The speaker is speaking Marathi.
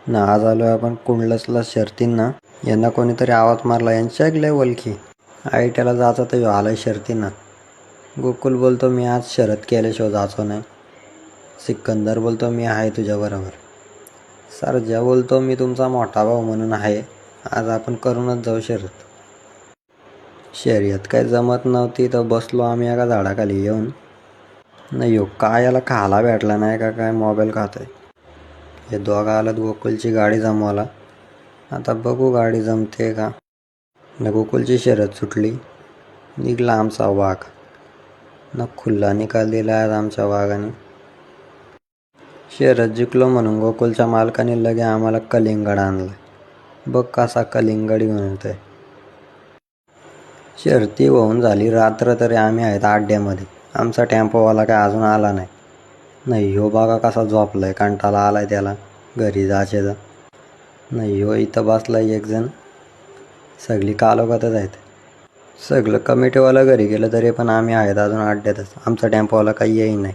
ना आज आलो आपण कुंडलसला शर्तींना. यांना कोणीतरी आवाज मारला, यांच्या ऐकलंय वलखी. आयट्याला जायचं तर आलाय शर्तींना. गोकुल बोलतो मी आज शरद केल्याशिवाय जायचो नाही. सिकंदर बोलतो मी आहे तुझ्याबरोबर. सरजा बोलतो मी तुमचा मोठा भाऊ म्हणून आहे, आज आपण करूनच जाऊ शर्यत. शर्यत काय जमत नव्हती तर बसलो आम्ही एका झाडाखाली येऊन. नाही हो काय याला खायला भेटला नाही का काय, मोबाईल खातोय. हे दोघं आलात गोकुलची गाडी जमवायला. आता बघू गाडी जमते का. न गोकुलची शर्यत सुटली, निघला आमचा वाघ. न खुल्ला निकाल दिला आज आमच्या वाघाने. शर्यत जिंकलो म्हणून गोकुलच्या मालकाने लगे आम्हाला कलिंगड आणलं. बघ कसा कलिंगड घेऊन येतोय. शर्ती होऊन झाली रात्र तरी आम्ही आहेत अड्ड्यामध्ये. आमचा टेम्पोवाला काय अजून आला नाही. नाही हो बघा कसा झोपलाय, कंटाळा आलाय त्याला घरी जायचं. नाही हो इथं बसलाय एक जण. सगळी कालोखातच आहेत. सगळं कमिटीवाला घरी गेलं तरी पण आम्ही आहेत अजून अड्ड्यातच. आमचा टेम्पोवाला काही येई नाही.